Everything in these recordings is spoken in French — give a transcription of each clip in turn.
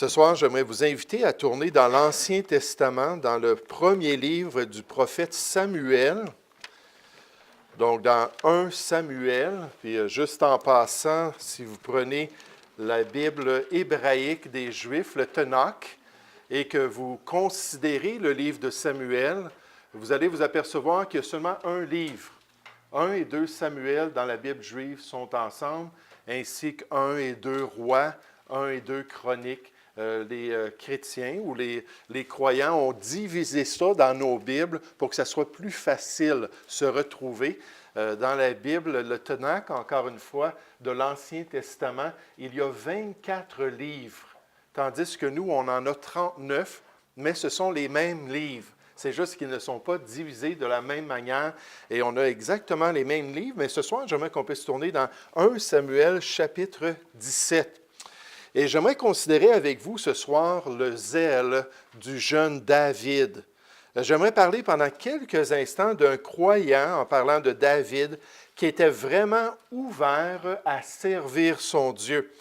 Ce soir, j'aimerais vous inviter à tourner dans l'Ancien Testament, dans le premier livre du prophète Samuel. Donc, dans 1 Samuel, puis juste en passant, si vous prenez la Bible hébraïque des Juifs, le Tanakh, et que vous considérez le livre de Samuel, vous allez vous apercevoir qu'il y a seulement un livre. 1 et 2 Samuel dans la Bible juive sont ensemble, ainsi que 1 et 2 Rois, 1 et 2 Chroniques. Les chrétiens ou les croyants ont divisé ça dans nos Bibles pour que ça soit plus facile de se retrouver. Dans la Bible, le Tanakh, encore une fois, de l'Ancien Testament, il y a 24 livres, tandis que nous, on en a 39, mais ce sont les mêmes livres. C'est juste qu'ils ne sont pas divisés de la même manière et on a exactement les mêmes livres. Mais ce soir, j'aimerais qu'on puisse tourner dans 1 Samuel chapitre 17. Et j'aimerais considérer avec vous ce soir le zèle du jeune David. J'aimerais parler pendant quelques instants d'un croyant, en parlant de David, qui était vraiment ouvert à servir son Dieu.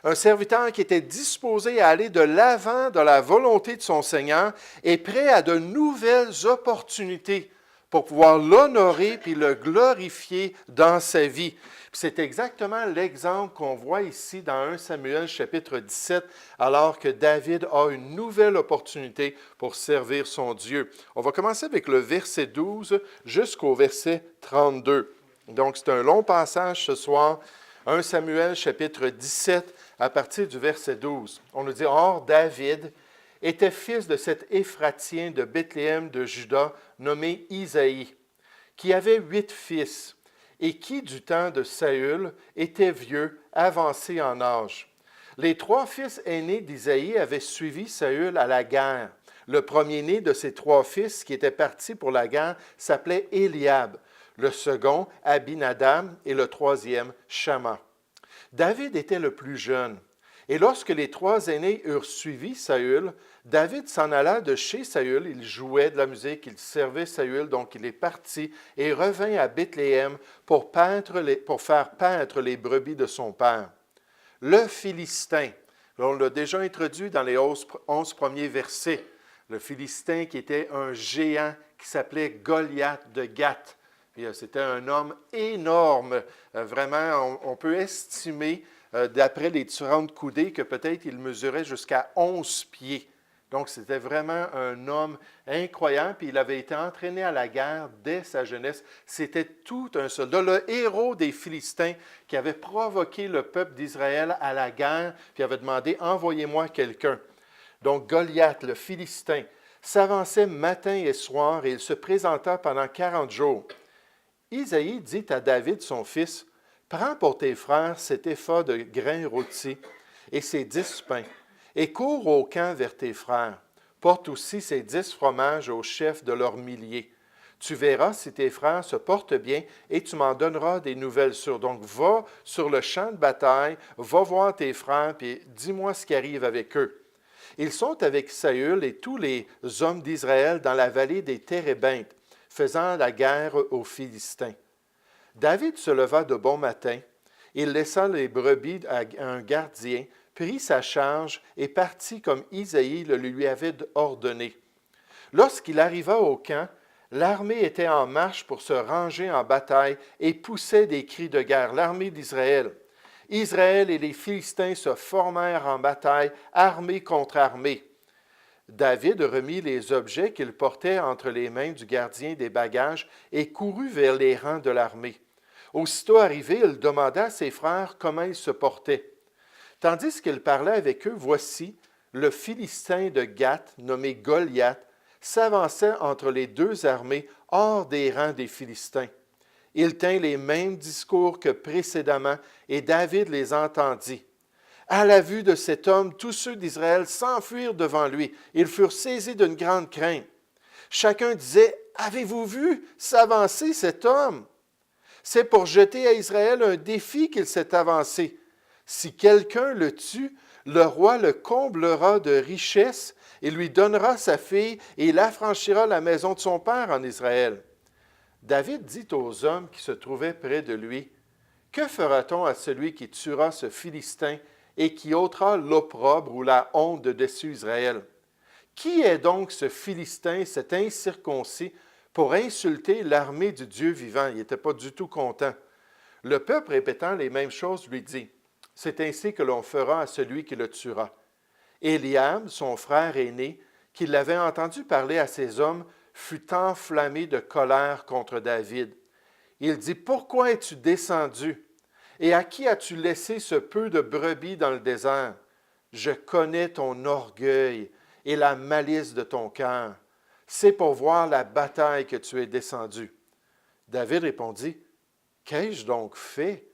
Un serviteur qui était disposé à aller de l'avant de la volonté de son Seigneur et prêt à de nouvelles opportunités pour pouvoir l'honorer puis le glorifier dans sa vie. C'est exactement l'exemple qu'on voit ici dans 1 Samuel chapitre 17, alors que David a une nouvelle opportunité pour servir son Dieu. On va commencer avec le verset 12 jusqu'au verset 32. Donc, c'est un long passage ce soir. 1 Samuel chapitre 17, à partir du verset 12. On nous dit, « Or, David était fils de cet Éphratien de Bethléem de Juda, nommé Isaïe, qui avait 8 fils, et qui, du temps de Saül, était vieux, avancé en âge. Les 3 fils aînés d'Isaïe avaient suivi Saül à la guerre. Le premier-né de ces 3 fils qui étaient partis pour la guerre s'appelait Éliab, le second Abinadab et le troisième Shama. David était le plus jeune. Et lorsque les 3 aînés eurent suivi Saül, David s'en alla de chez Saül, il jouait de la musique, il servait Saül, donc il est parti et revint à Bethléem pour faire paître les brebis de son père. Le Philistin, on l'a déjà introduit dans les 11 premiers versets, le Philistin qui était un géant qui s'appelait Goliath de Gath. C'était un homme énorme, vraiment, on peut estimer d'après les différentes coudées, que peut-être il mesurait jusqu'à 11 pieds. Donc, c'était vraiment un homme incroyable, puis il avait été entraîné à la guerre dès sa jeunesse. C'était tout un soldat, le héros des Philistins qui avait provoqué le peuple d'Israël à la guerre, puis avait demandé « Envoyez-moi quelqu'un ». Donc, Goliath, le Philistin, s'avançait matin et soir et il se présenta pendant 40 jours. Isaïe dit à David, son fils, « Prends pour tes frères cet épha de grains rôtis et ces 10 pains, et cours au camp vers tes frères. Porte aussi ces 10 fromages au chef de leurs milliers. Tu verras si tes frères se portent bien et tu m'en donneras des nouvelles sûres. » Donc, va sur le champ de bataille, va voir tes frères, puis dis-moi ce qui arrive avec eux. Ils sont avec Saül et tous les hommes d'Israël dans la vallée des Térébintes, faisant la guerre aux Philistins. David se leva de bon matin, il laissa les brebis à un gardien, prit sa charge et partit comme Isaïe le lui avait ordonné. Lorsqu'il arriva au camp, l'armée était en marche pour se ranger en bataille et poussait des cris de guerre, l'armée d'Israël. Israël et les Philistins se formèrent en bataille, armée contre armée. David remit les objets qu'il portait entre les mains du gardien des bagages et courut vers les rangs de l'armée. Aussitôt arrivé, il demanda à ses frères comment ils se portaient. Tandis qu'il parlait avec eux, voici, le Philistin de Gath, nommé Goliath, s'avançait entre les 2 armées hors des rangs des Philistins. Il tint les mêmes discours que précédemment, et David les entendit. À la vue de cet homme, tous ceux d'Israël s'enfuirent devant lui. Ils furent saisis d'une grande crainte. Chacun disait, « Avez-vous vu s'avancer cet homme? C'est pour jeter à Israël un défi qu'il s'est avancé. Si quelqu'un le tue, le roi le comblera de richesses et lui donnera sa fille et il affranchira la maison de son père en Israël. » David dit aux hommes qui se trouvaient près de lui, « Que fera-t-on à celui qui tuera ce Philistin et qui ôtera l'opprobre ou la honte de dessus Israël. Qui est donc ce Philistin, cet incirconcis, pour insulter l'armée du Dieu vivant? Il n'était pas du tout content. Le peuple, répétant les mêmes choses, lui dit, « C'est ainsi que l'on fera à celui qui le tuera. » Éliab, son frère aîné, qui l'avait entendu parler à ses hommes, fut enflammé de colère contre David. Il dit, « Pourquoi es-tu descendu? Et à qui as-tu laissé ce peu de brebis dans le désert? Je connais ton orgueil et la malice de ton cœur. C'est pour voir la bataille que tu es descendu. » David répondit, « Qu'ai-je donc fait?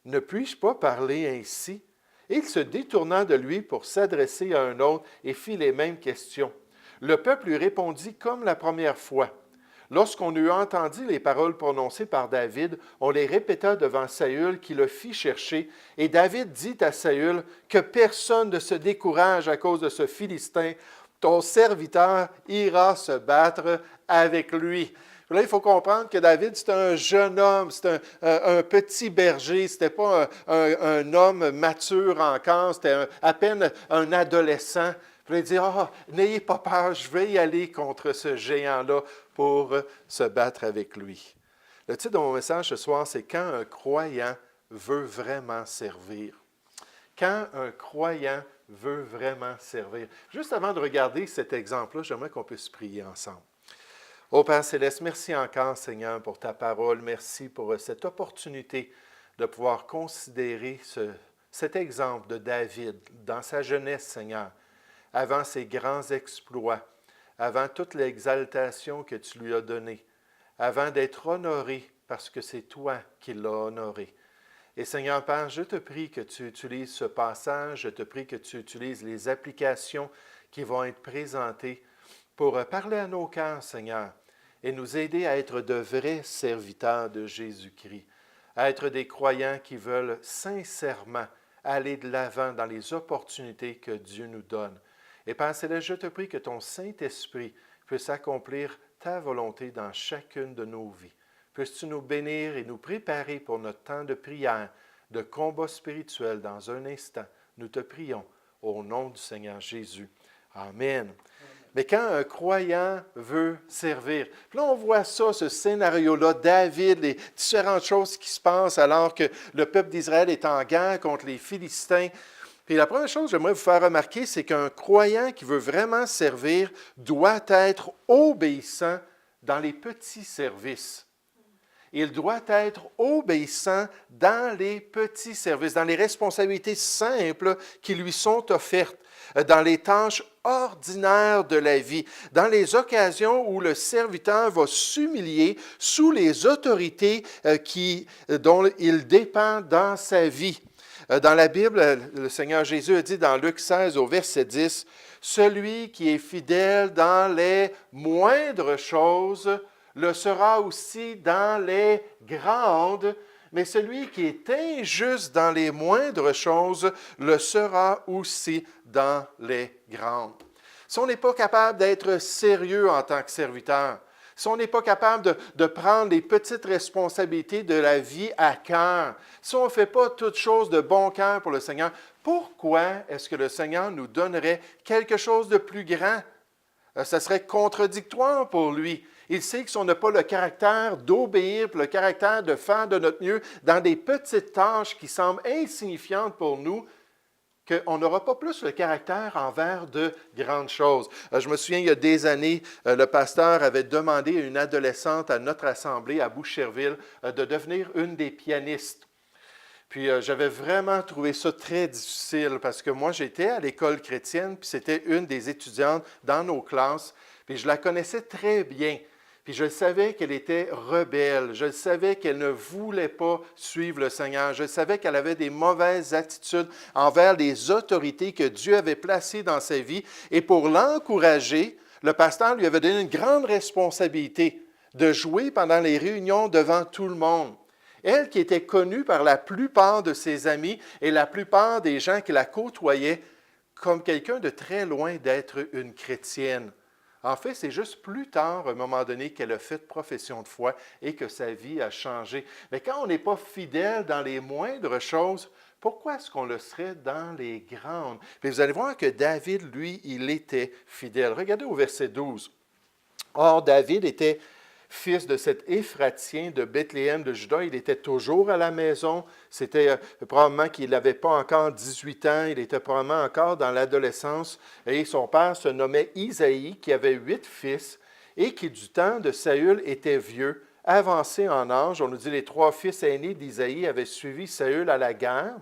Ne puis-je pas parler ainsi? » Et il se détourna de lui pour s'adresser à un autre et fit les mêmes questions. Le peuple lui répondit comme la première fois. Lorsqu'on eut entendu les paroles prononcées par David, on les répéta devant Saül qui le fit chercher. Et David dit à Saül que personne ne se décourage à cause de ce Philistin. Ton serviteur ira se battre avec lui. Là, il faut comprendre que David, c'était un jeune homme, c'était un petit berger, ce n'était pas un homme mature encore, c'était à peine un adolescent. Puis il dit, n'ayez pas peur, je vais y aller contre ce géant-là pour se battre avec lui. Le titre de mon message ce soir, c'est « Quand un croyant veut vraiment servir ». Quand un croyant veut vraiment servir. Juste avant de regarder cet exemple-là, j'aimerais qu'on puisse prier ensemble. Ô Père Céleste, merci encore, Seigneur, pour ta parole. Merci pour cette opportunité de pouvoir considérer cet exemple de David dans sa jeunesse, Seigneur, avant ses grands exploits, avant toute l'exaltation que tu lui as donnée, avant d'être honoré parce que c'est toi qui l'as honoré. Et Seigneur Père, je te prie que tu utilises ce passage, je te prie que tu utilises les applications qui vont être présentées pour parler à nos cœurs, Seigneur, et nous aider à être de vrais serviteurs de Jésus-Christ, à être des croyants qui veulent sincèrement aller de l'avant dans les opportunités que Dieu nous donne. Et Père Céleste, je te prie que ton Saint-Esprit puisse accomplir ta volonté dans chacune de nos vies. Puisses-tu nous bénir et nous préparer pour notre temps de prière, de combat spirituel dans un instant. Nous te prions au nom du Seigneur Jésus. Amen. Mais quand un croyant veut servir, puis là on voit ça, ce scénario-là, David, les différentes choses qui se passent alors que le peuple d'Israël est en guerre contre les Philistins. Puis la première chose que j'aimerais vous faire remarquer, c'est qu'un croyant qui veut vraiment servir doit être obéissant dans les petits services. Il doit être obéissant dans les petits services, dans les responsabilités simples qui lui sont offertes, dans les tâches ordinaires de la vie, dans les occasions où le serviteur va s'humilier sous les autorités dont il dépend dans sa vie. Dans la Bible, le Seigneur Jésus a dit dans Luc 16 au verset 10, « Celui qui est fidèle dans les moindres choses le sera aussi dans les grandes, mais celui qui est injuste dans les moindres choses le sera aussi dans les grandes. » Si on n'est pas capable d'être sérieux en tant que serviteur, si on n'est pas capable de prendre les petites responsabilités de la vie à cœur, si on ne fait pas toutes choses de bon cœur pour le Seigneur, pourquoi est-ce que le Seigneur nous donnerait quelque chose de plus grand? Ça serait contradictoire pour lui. Il sait que si on n'a pas le caractère d'obéir, le caractère de faire de notre mieux dans des petites tâches qui semblent insignifiantes pour nous, qu'on n'aura pas plus le caractère envers de grandes choses. Je me souviens, il y a des années, le pasteur avait demandé à une adolescente à notre assemblée à Boucherville de devenir une des pianistes. Puis j'avais vraiment trouvé ça très difficile parce que moi, j'étais à l'école chrétienne, puis c'était une des étudiantes dans nos classes, puis je la connaissais très bien. Puis je savais qu'elle était rebelle, je savais qu'elle ne voulait pas suivre le Seigneur, je savais qu'elle avait des mauvaises attitudes envers les autorités que Dieu avait placées dans sa vie. Et pour l'encourager, le pasteur lui avait donné une grande responsabilité de jouer pendant les réunions devant tout le monde. Elle qui était connue par la plupart de ses amis et la plupart des gens qui la côtoyaient comme quelqu'un de très loin d'être une chrétienne. En fait, c'est juste plus tard, à un moment donné, qu'elle a fait profession de foi et que sa vie a changé. Mais quand on n'est pas fidèle dans les moindres choses, Pourquoi est-ce qu'on le serait dans les grandes? Puis vous allez voir que David, lui, il était fidèle. Regardez au verset 12. Or, David était fils de cet Éphratien de Bethléem de Juda. Il était toujours à la maison. C'était probablement qu'il n'avait pas encore 18 ans. Il était probablement encore dans l'adolescence. Et son père se nommait Isaïe, qui avait 8 fils et qui, du temps de Saül, était vieux, avancé en âge. On nous dit les 3 fils aînés d'Isaïe avaient suivi Saül à la guerre.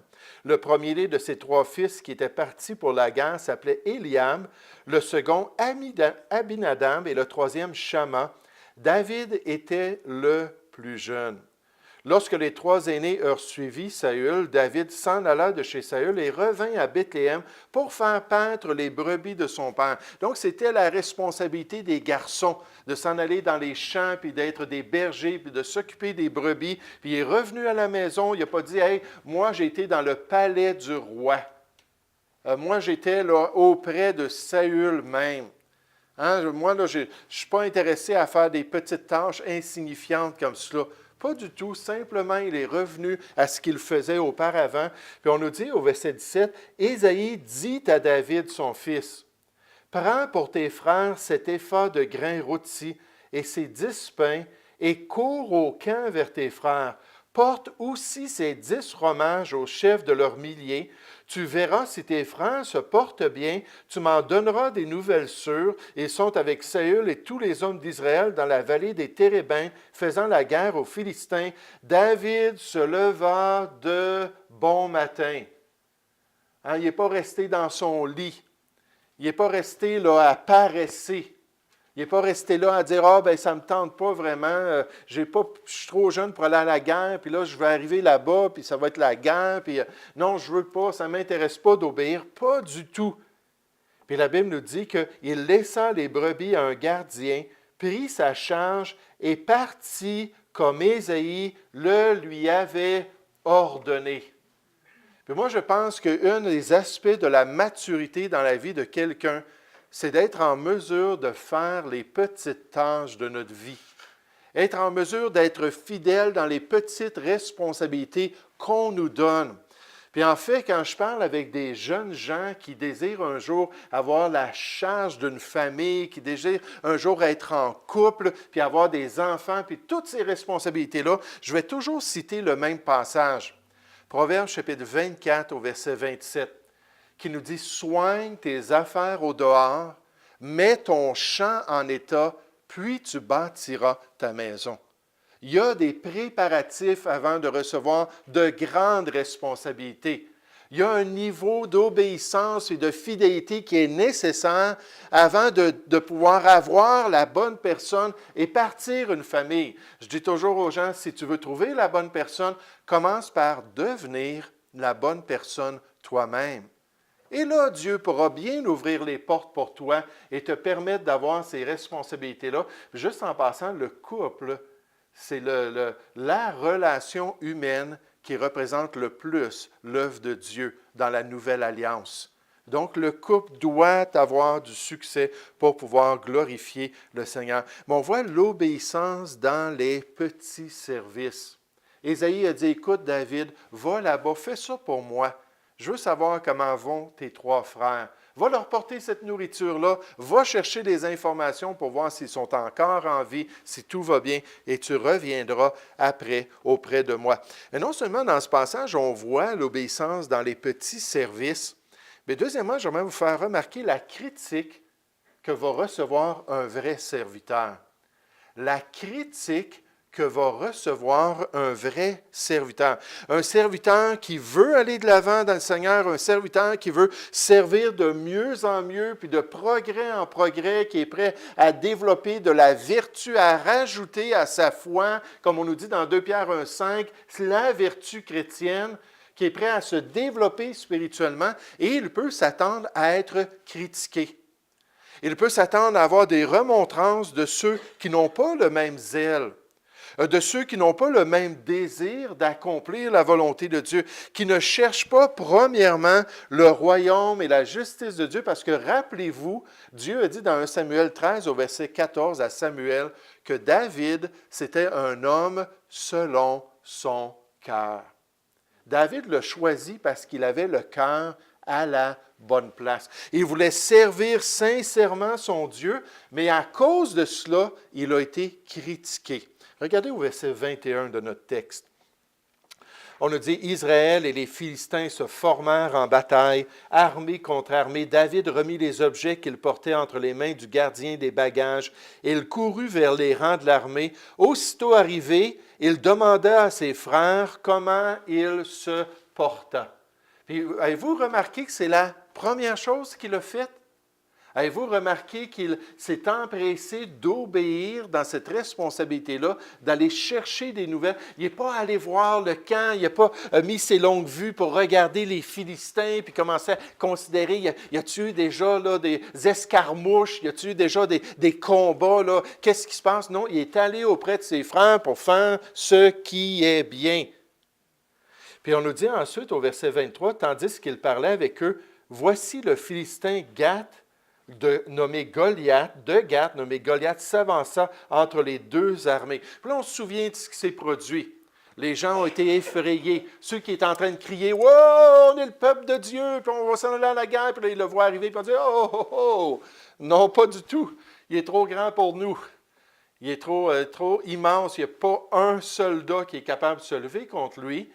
Le premier de ces 3 fils qui étaient partis pour la guerre s'appelait Éliab, le second Abinadab et le troisième Shama. David était le plus jeune. Lorsque les 3 aînés eurent suivi Saül, David s'en alla de chez Saül et revint à Bethléem pour faire paître les brebis de son père. Donc, c'était la responsabilité des garçons de s'en aller dans les champs, puis d'être des bergers, puis de s'occuper des brebis. Puis il est revenu à la maison, il n'a pas dit « Hey, moi j'ai été dans le palais du roi. Moi j'étais là auprès de Saül même. » Moi, là, je ne suis pas intéressé à faire des petites tâches insignifiantes comme cela. Pas du tout. Simplement, il est revenu à ce qu'il faisait auparavant. Puis on nous dit au verset 17, « Ésaïe dit à David, son fils, « Prends pour tes frères cet épha de grains rôtis et ces 10 pains, et cours au camp vers tes frères. Porte aussi ces 10 fromages au chef de leurs milliers. Tu verras si tes frères se portent bien, tu m'en donneras des nouvelles sûres. Ils sont avec Saül et tous les hommes d'Israël dans la vallée des Térébins, faisant la guerre aux Philistins. David se leva de bon matin. » Il n'est pas resté dans son lit. Il n'est pas resté là à paresser. Il n'est pas resté là à dire « Ah, ben ça ne me tente pas vraiment, je suis trop jeune pour aller à la guerre, puis là, je vais arriver là-bas, puis ça va être la guerre, puis non, je ne veux pas, ça ne m'intéresse pas d'obéir. » Pas du tout. Puis la Bible nous dit qu'il laissa les brebis à un gardien, prit sa charge et partit comme Ésaïe le lui avait ordonné. Puis moi, je pense qu'un des aspects de la maturité dans la vie de quelqu'un, c'est d'être en mesure de faire les petites tâches de notre vie. Être en mesure d'être fidèle dans les petites responsabilités qu'on nous donne. Puis en fait, quand je parle avec des jeunes gens qui désirent un jour avoir la charge d'une famille, qui désirent un jour être en couple, puis avoir des enfants, puis toutes ces responsabilités-là, je vais toujours citer le même passage. Proverbe chapitre 24 au verset 27. Qui nous dit « Soigne tes affaires au dehors, mets ton champ en état, puis tu bâtiras ta maison. » Il y a des préparatifs avant de recevoir de grandes responsabilités. Il y a un niveau d'obéissance et de fidélité qui est nécessaire avant de pouvoir avoir la bonne personne et partir une famille. Je dis toujours aux gens, si tu veux trouver la bonne personne, commence par devenir la bonne personne toi-même. Et là, Dieu pourra bien ouvrir les portes pour toi et te permettre d'avoir ces responsabilités-là. Juste en passant, le couple, c'est la relation humaine qui représente le plus l'œuvre de Dieu dans la nouvelle alliance. Donc, le couple doit avoir du succès pour pouvoir glorifier le Seigneur. Mais on voit l'obéissance dans les petits services. Ésaïe a dit, « Écoute, David, va là-bas, fais ça pour moi. Je veux savoir comment vont tes 3 frères. Va leur porter cette nourriture-là. Va chercher des informations pour voir s'ils sont encore en vie, si tout va bien, et tu reviendras après auprès de moi. » Et non seulement dans ce passage, on voit l'obéissance dans les petits services, mais deuxièmement, j'aimerais vous faire remarquer la critique que va recevoir un vrai serviteur. La critique que va recevoir un vrai serviteur. Un serviteur qui veut aller de l'avant dans le Seigneur, un serviteur qui veut servir de mieux en mieux, puis de progrès en progrès, qui est prêt à développer de la vertu, à rajouter à sa foi, comme on nous dit dans 2 Pierre 1,5, la vertu chrétienne, qui est prêt à se développer spirituellement, et il peut s'attendre à être critiqué. Il peut s'attendre à avoir des remontrances de ceux qui n'ont pas le même zèle, de ceux qui n'ont pas le même désir d'accomplir la volonté de Dieu, qui ne cherchent pas premièrement le royaume et la justice de Dieu, parce que rappelez-vous, Dieu a dit dans 1 Samuel 13 au verset 14 à Samuel que David, c'était un homme selon son cœur. David l'a choisi parce qu'il avait le cœur à la bonne place. Il voulait servir sincèrement son Dieu, mais à cause de cela, il a été critiqué. Regardez au verset 21 de notre texte. On a dit, Israël et les Philistins se formèrent en bataille, armée contre armée. David remit les objets qu'il portait entre les mains du gardien des bagages. Il courut vers les rangs de l'armée. Aussitôt arrivé, il demanda à ses frères comment il se porta. Puis, avez-vous remarqué que c'est la première chose qu'il a faite? Avez-vous remarqué qu'il s'est empressé d'obéir dans cette responsabilité-là, d'aller chercher des nouvelles? Il n'est pas allé voir le camp, il n'a pas mis ses longues vues pour regarder les Philistins, puis commencer à considérer, y a-t-il eu déjà là, des escarmouches, y a-t-il eu déjà des combats, là? Qu'est-ce qui se passe? Non, il est allé auprès de ses frères pour faire ce qui est bien. Puis on nous dit ensuite au verset 23, tandis qu'il parlait avec eux, « Voici le Philistin Gath, nommé Goliath, s'avança entre les deux armées. » Puis là, on se souvient de ce qui s'est produit. Les gens ont été effrayés. Ceux qui étaient en train de crier, « Wow, on est le peuple de Dieu, puis on va s'en aller à la guerre. » Puis là, ils le voient arriver, puis on dit, « Oh, oh, oh! » Non, pas du tout. Il est trop grand pour nous. Il est trop immense. Il n'y a pas un soldat qui est capable de se lever contre lui.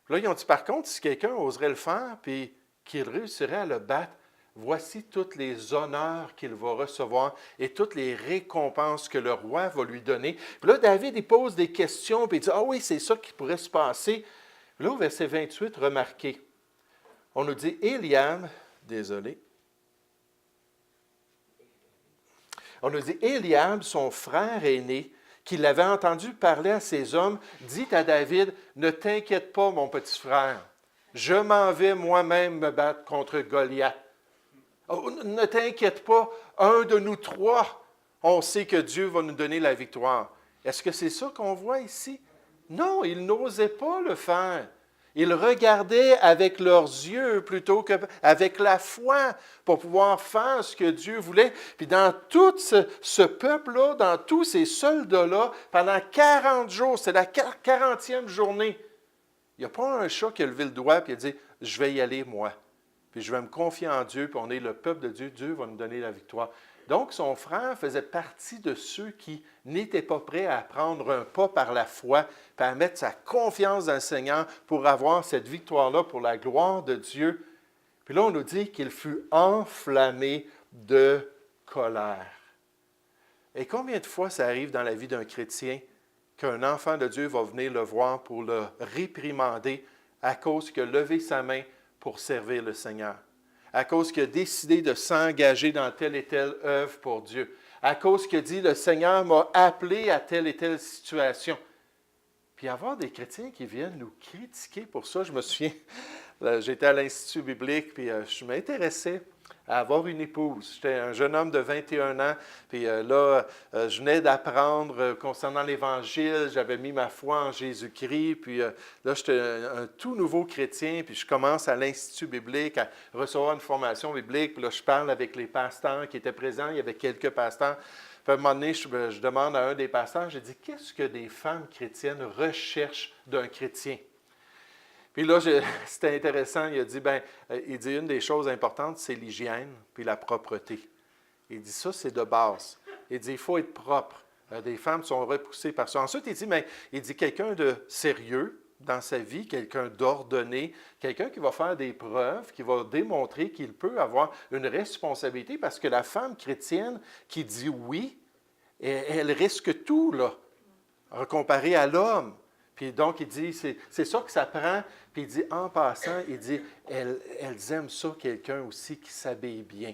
Puis là, ils ont dit, par contre, si quelqu'un oserait le faire, puis qu'il réussirait à le battre, voici tous les honneurs qu'il va recevoir et toutes les récompenses que le roi va lui donner. Puis là, David, il pose des questions, puis il dit, ah oui, c'est ça qui pourrait se passer. Puis là, au verset 28, remarquez, on nous dit, Éliab, on nous dit, Éliab, son frère aîné, qui l'avait entendu parler à ses hommes, dit à David, ne t'inquiète pas, mon petit frère, je m'en vais moi-même me battre contre Goliath. Oh, ne t'inquiète pas, un de nous trois, on sait que Dieu va nous donner la victoire. Est-ce que c'est ça qu'on voit ici? Non, ils n'osaient pas le faire. Ils regardaient avec leurs yeux plutôt qu'avec la foi pour pouvoir faire ce que Dieu voulait. Puis dans tout ce peuple-là, dans tous ces soldats-là, pendant 40 jours, c'est la 40e journée, il n'y a pas un chat qui a levé le doigt et a dit « Je vais y aller, moi. » Puis je vais me confier en Dieu, puis on est le peuple de Dieu, Dieu va nous donner la victoire. Donc, son frère faisait partie de ceux qui n'étaient pas prêts à prendre un pas par la foi, puis à mettre sa confiance dans le Seigneur pour avoir cette victoire-là pour la gloire de Dieu. Puis là, on nous dit qu'il fut enflammé de colère. Et combien de fois ça arrive dans la vie d'un chrétien qu'un enfant de Dieu va venir le voir pour le réprimander à cause qu'il a levé sa main pour servir le Seigneur, à cause qu'il a décidé de s'engager dans telle et telle œuvre pour Dieu, à cause qu'il a dit « le Seigneur m'a appelé à telle et telle situation ». Puis avoir des chrétiens qui viennent nous critiquer pour ça, je me souviens, j'étais à l'Institut biblique, puis je m'intéressais à avoir une épouse. J'étais un jeune homme de 21 ans, puis là, je venais d'apprendre concernant l'Évangile, j'avais mis ma foi en Jésus-Christ, puis là, j'étais un tout nouveau chrétien, puis je commence à l'Institut biblique à recevoir une formation biblique, puis là, je parle avec les pasteurs qui étaient présents, il y avait quelques pasteurs. Puis à un moment donné, je demande à un des pasteurs, j'ai dit, qu'est-ce que des femmes chrétiennes recherchent d'un chrétien? Puis là, c'était intéressant, il dit une des choses importantes, c'est l'hygiène puis la propreté. Il dit ça, c'est de base. Il dit, il faut être propre. Des femmes sont repoussées par ça. Ensuite, il dit quelqu'un de sérieux dans sa vie, quelqu'un d'ordonné, quelqu'un qui va faire des preuves, qui va démontrer qu'il peut avoir une responsabilité, parce que la femme chrétienne qui dit oui, elle risque tout, là, comparé à l'homme. Puis donc, il dit, c'est ça que ça prend. Puis il dit, en passant, il dit, elles aiment ça, quelqu'un aussi qui s'habille bien.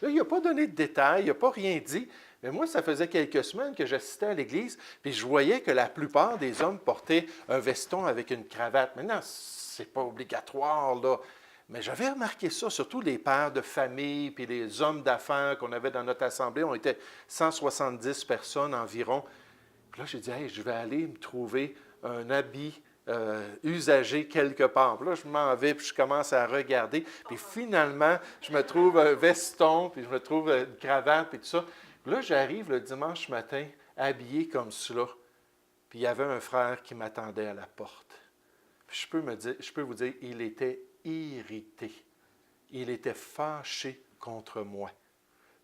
Là, il n'a pas donné de détails, il n'a pas rien dit. Mais moi, ça faisait quelques semaines que j'assistais à l'église, puis je voyais que la plupart des hommes portaient un veston avec une cravate. Maintenant, ce n'est pas obligatoire, là. Mais j'avais remarqué ça, surtout les pères de famille, puis les hommes d'affaires qu'on avait dans notre assemblée. On était 170 personnes environ. Puis là, j'ai dit, hey, je vais aller me trouver un habit usagé quelque part. Puis là, je m'en vais, puis je commence à regarder. Puis finalement, je me trouve un veston, puis je me trouve une cravate, puis tout ça. Puis là, j'arrive le dimanche matin, habillé comme cela. Puis il y avait un frère qui m'attendait à la porte. Puis je peux vous dire, il était irrité. Il était fâché contre moi.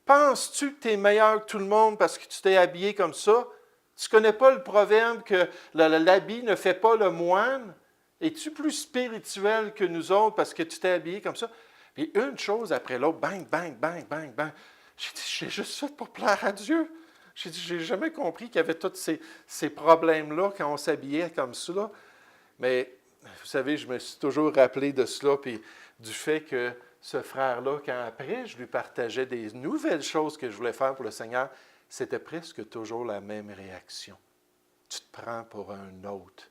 Penses-tu que tu es meilleur que tout le monde parce que tu t'es habillé comme ça? Tu ne connais pas le proverbe que l'habit ne fait pas le moine? Es-tu plus spirituel que nous autres parce que tu t'es habillé comme ça? Puis une chose après l'autre, bang, bang, bang, bang, bang. J'ai dit, j'ai juste fait pour plaire à Dieu. J'ai dit, j'ai jamais compris qu'il y avait tous ces problèmes-là quand on s'habillait comme ça. Mais vous savez, je me suis toujours rappelé de cela, puis du fait que ce frère-là, quand après je lui partageais des nouvelles choses que je voulais faire pour le Seigneur, c'était presque toujours la même réaction. Tu te prends pour un autre.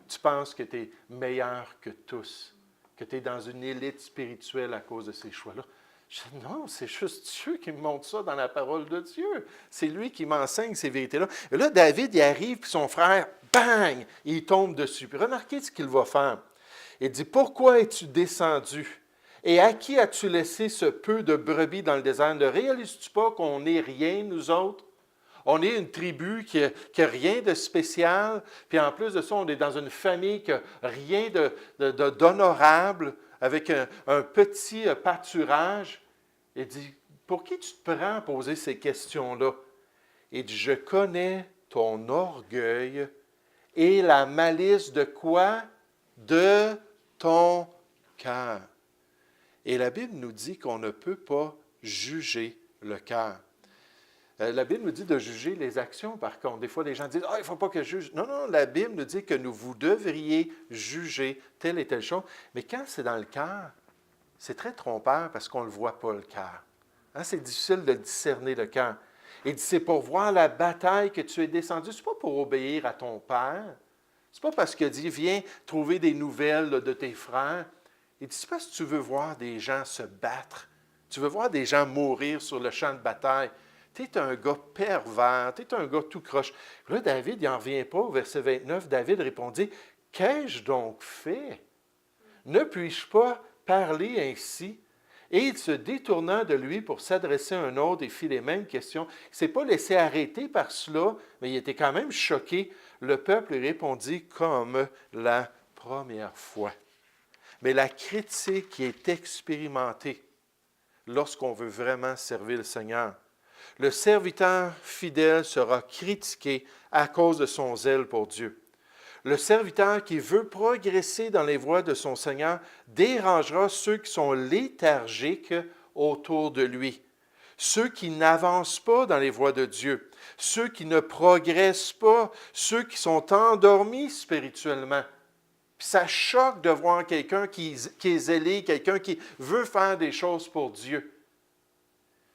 Tu penses que tu es meilleur que tous, que tu es dans une élite spirituelle à cause de ces choix-là. Je dis, non, c'est juste Dieu qui me montre ça dans la parole de Dieu. C'est lui qui m'enseigne ces vérités-là. Et là, David, il arrive, puis son frère, bang, il tombe dessus. Puis remarquez ce qu'il va faire. Il dit, pourquoi es-tu descendu? Et à qui as-tu laissé ce peu de brebis dans le désert? Ne réalises-tu pas qu'on n'est rien, nous autres? On est une tribu qui n'a rien de spécial, puis en plus de ça, on est dans une famille qui n'a rien d'honorable, avec un petit pâturage. Il dit, pour qui tu te prends à poser ces questions-là? Il dit, je connais ton orgueil et la malice de quoi? De ton cœur. Et la Bible nous dit qu'on ne peut pas juger le cœur. La Bible nous dit de juger les actions, par contre. Des fois, les gens disent « Ah, il ne faut pas que je juge. » Non, non, la Bible nous dit que vous devriez juger telle et telle chose. Mais quand c'est dans le cœur, c'est très trompeur parce qu'on ne le voit pas, le cœur. Hein, c'est difficile de discerner le cœur. Il dit « C'est pour voir la bataille que tu es descendu. » Ce n'est pas pour obéir à ton père. Ce n'est pas parce qu'il dit « Viens trouver des nouvelles de tes frères. » Il dit « C'est parce que tu veux voir des gens se battre. Tu veux voir des gens mourir sur le champ de bataille. » Tu es un gars pervers, tu es un gars tout croche. Là, David, il n'en revient pas. Au verset 29, David répondit, « Qu'ai-je donc fait? Ne puis-je pas parler ainsi? » Et il se détourna de lui pour s'adresser à un autre et fit les mêmes questions. Il ne s'est pas laissé arrêter par cela, mais il était quand même choqué. Le peuple répondit comme la première fois. Mais la critique qui est expérimentée lorsqu'on veut vraiment servir le Seigneur, le serviteur fidèle sera critiqué à cause de son zèle pour Dieu. Le serviteur qui veut progresser dans les voies de son Seigneur dérangera ceux qui sont léthargiques autour de lui, ceux qui n'avancent pas dans les voies de Dieu, ceux qui ne progressent pas, ceux qui sont endormis spirituellement. Puis ça choque de voir quelqu'un qui est zélé, quelqu'un qui veut faire des choses pour Dieu.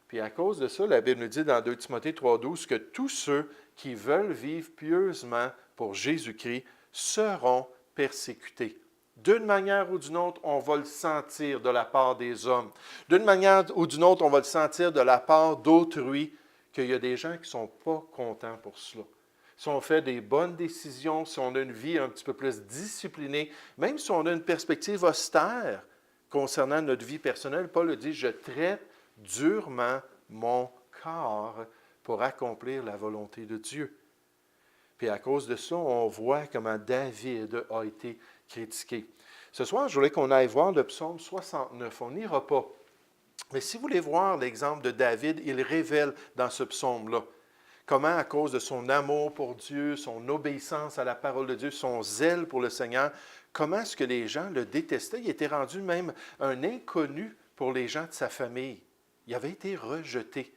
Puis à cause de ça, la Bible nous dit dans 2 Timothée 3,12 que tous ceux qui veulent vivre pieusement pour Jésus-Christ seront persécutés. D'une manière ou d'une autre, on va le sentir de la part des hommes. D'une manière ou d'une autre, on va le sentir de la part d'autrui, qu'il y a des gens qui ne sont pas contents pour cela. Si on fait des bonnes décisions, si on a une vie un petit peu plus disciplinée, même si on a une perspective austère concernant notre vie personnelle, Paul dit « Je traite durement mon corps pour accomplir la volonté de Dieu. » Puis à cause de ça, on voit comment David a été critiqué. Ce soir, je voulais qu'on aille voir le psaume 69. On n'ira pas. Mais si vous voulez voir l'exemple de David, il révèle dans ce psaume-là comment, à cause de son amour pour Dieu, son obéissance à la parole de Dieu, son zèle pour le Seigneur, comment est-ce que les gens le détestaient. Il était rendu même un inconnu pour les gens de sa famille. Il avait été rejeté.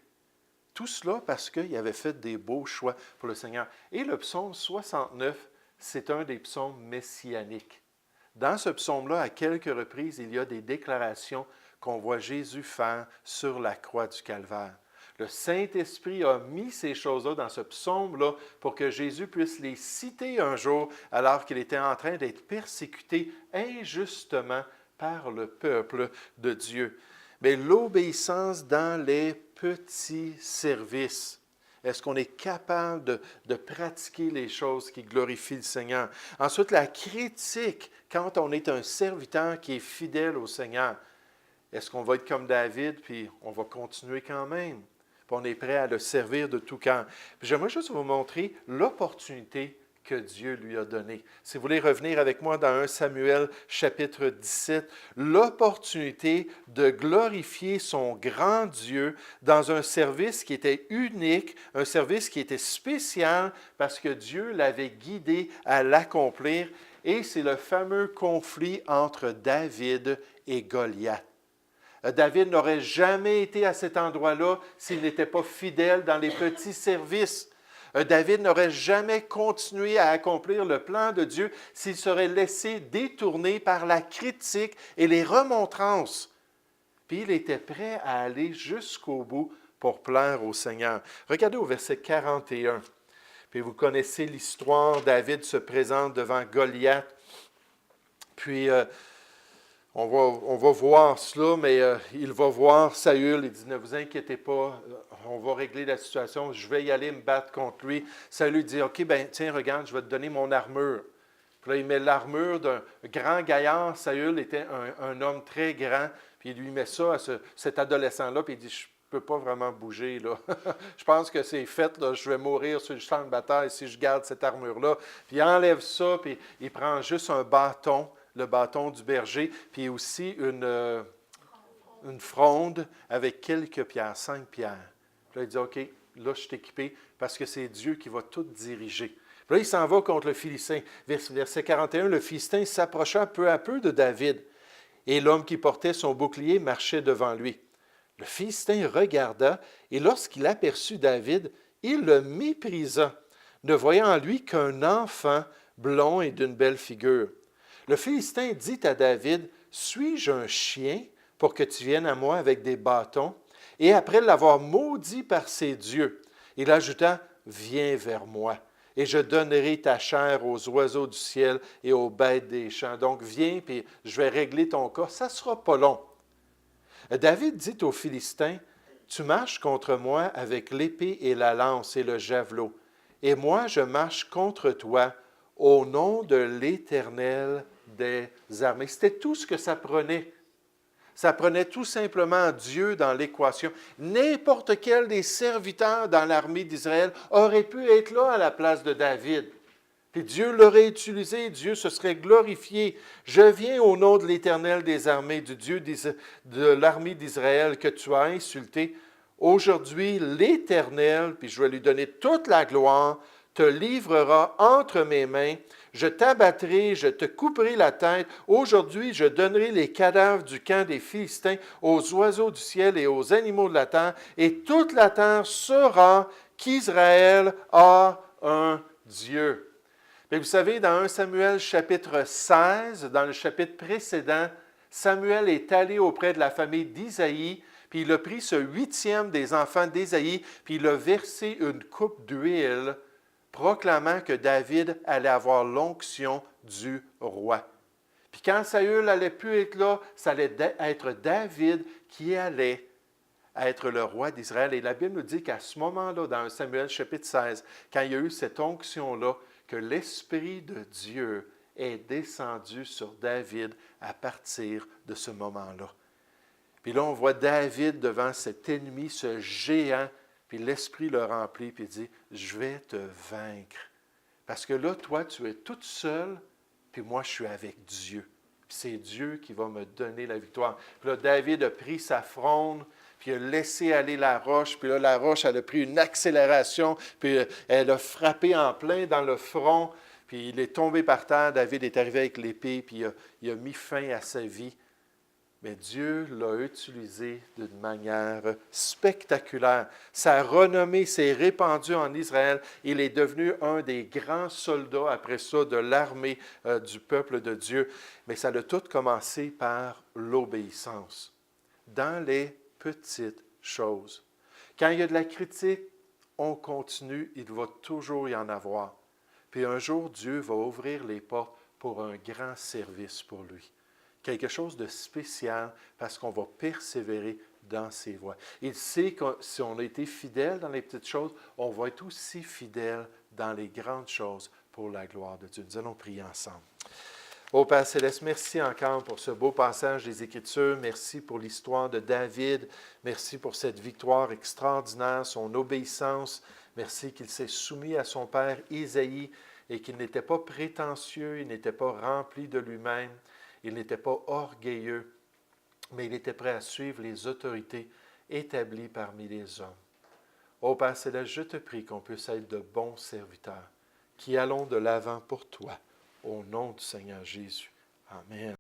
Tout cela parce qu'il avait fait des beaux choix pour le Seigneur. Et le psaume 69, c'est un des psaumes messianiques. Dans ce psaume-là, à quelques reprises, il y a des déclarations qu'on voit Jésus faire sur la croix du Calvaire. Le Saint-Esprit a mis ces choses-là dans ce psaume-là pour que Jésus puisse les citer un jour alors qu'il était en train d'être persécuté injustement par le peuple de Dieu. Mais l'obéissance dans les petits services. Est-ce qu'on est capable de pratiquer les choses qui glorifient le Seigneur? Ensuite, la critique, quand on est un serviteur qui est fidèle au Seigneur. Est-ce qu'on va être comme David, puis on va continuer quand même? Puis on est prêt à le servir de tout cœur. Puis j'aimerais juste vous montrer l'opportunité que Dieu lui a donné. Si vous voulez revenir avec moi dans 1 Samuel chapitre 17, l'opportunité de glorifier son grand Dieu dans un service qui était unique, un service qui était spécial parce que Dieu l'avait guidé à l'accomplir. Et c'est le fameux conflit entre David et Goliath. David n'aurait jamais été à cet endroit-là s'il n'était pas fidèle dans les petits services. David n'aurait jamais continué à accomplir le plan de Dieu s'il serait laissé détourner par la critique et les remontrances. Puis il était prêt à aller jusqu'au bout pour plaire au Seigneur. Regardez au verset 41. Puis vous connaissez l'histoire, David se présente devant Goliath. Puis on va voir cela, mais il va voir Saül. Il dit, ne vous inquiétez pas, on va régler la situation, je vais y aller me battre contre lui. Saül dit, OK, ben tiens, regarde, je vais te donner mon armure. Puis là, il met l'armure d'un grand gaillard. Saül était un homme très grand, puis il lui met ça à cet adolescent-là, puis il dit, je ne peux pas vraiment bouger, là. Je pense que c'est fait, là, je vais mourir sur le champ de bataille si je garde cette armure-là. Puis il enlève ça, puis il prend juste un bâton, le bâton du berger, puis aussi une fronde avec quelques pierres, 5 pierres. Puis là, il dit, OK, là, je suis équipé parce que c'est Dieu qui va tout diriger. Puis là, il s'en va contre le Philistin. Verset 41, le Philistin s'approcha peu à peu de David, et l'homme qui portait son bouclier marchait devant lui. Le Philistin regarda, et lorsqu'il aperçut David, il le méprisa, ne voyant en lui qu'un enfant blond et d'une belle figure. Le Philistin dit à David, « Suis-je un chien pour que tu viennes à moi avec des bâtons? » Et après l'avoir maudit par ses dieux, il ajouta, « Viens vers moi, et je donnerai ta chair aux oiseaux du ciel et aux bêtes des champs. Donc viens, puis je vais régler ton cas. Ça ne sera pas long. » David dit aux Philistins, « Tu marches contre moi avec l'épée et la lance et le javelot, et moi je marche contre toi au nom de l'Éternel des armées. » C'était tout ce que ça prenait. Ça prenait tout simplement Dieu dans l'équation. N'importe quel des serviteurs dans l'armée d'Israël aurait pu être là à la place de David. Puis Dieu l'aurait utilisé, Dieu se serait glorifié. Je viens au nom de l'Éternel des armées, du Dieu de l'armée d'Israël que tu as insulté. Aujourd'hui, l'Éternel, puis je vais lui donner toute la gloire, te livrera entre mes mains. Je t'abattrai, je te couperai la tête. Aujourd'hui, je donnerai les cadavres du camp des Philistins aux oiseaux du ciel et aux animaux de la terre, et toute la terre saura qu'Israël a un Dieu. Mais vous savez, dans 1 Samuel chapitre 16, dans le chapitre précédent, Samuel est allé auprès de la famille d'Isaïe, puis il a pris ce 8e des enfants d'Isaïe, puis il a versé une coupe d'huile, proclamant que David allait avoir l'onction du roi. Puis quand Saül allait plus être là, ça allait être David qui allait être le roi d'Israël. Et la Bible nous dit qu'à ce moment-là, dans 1 Samuel chapitre 16, quand il y a eu cette onction-là, que l'Esprit de Dieu est descendu sur David à partir de ce moment-là. Puis là, on voit David devant cet ennemi, ce géant, puis l'Esprit le remplit, puis il dit, « Je vais te vaincre. Parce que là, toi, tu es toute seule, puis moi, je suis avec Dieu. Puis c'est Dieu qui va me donner la victoire. » Puis là, David a pris sa fronde, puis il a laissé aller la roche, puis là, la roche, elle a pris une accélération, puis elle a frappé en plein dans le front, puis il est tombé par terre. David est arrivé avec l'épée, puis il a mis fin à sa vie. Mais Dieu l'a utilisé d'une manière spectaculaire. Sa renommée s'est répandue en Israël. Il est devenu un des grands soldats après ça de l'armée du peuple de Dieu. Mais ça a tout commencé par l'obéissance. Dans les petites choses. Quand il y a de la critique, on continue, il va toujours y en avoir. Puis un jour, Dieu va ouvrir les portes pour un grand service pour lui. Quelque chose de spécial parce qu'on va persévérer dans ses voies. Il sait que si on a été fidèle dans les petites choses, on va être aussi fidèle dans les grandes choses pour la gloire de Dieu. Nous allons prier ensemble. Ô Père Céleste, merci encore pour ce beau passage des Écritures. Merci pour l'histoire de David. Merci pour cette victoire extraordinaire, son obéissance. Merci qu'il s'est soumis à son père Isaïe. et qu'il n'était pas prétentieux, il n'était pas rempli de lui-même, il n'était pas orgueilleux, mais il était prêt à suivre les autorités établies parmi les hommes. Ô Père Céleste, je te prie qu'on puisse être de bons serviteurs, qui allons de l'avant pour toi, au nom du Seigneur Jésus. Amen.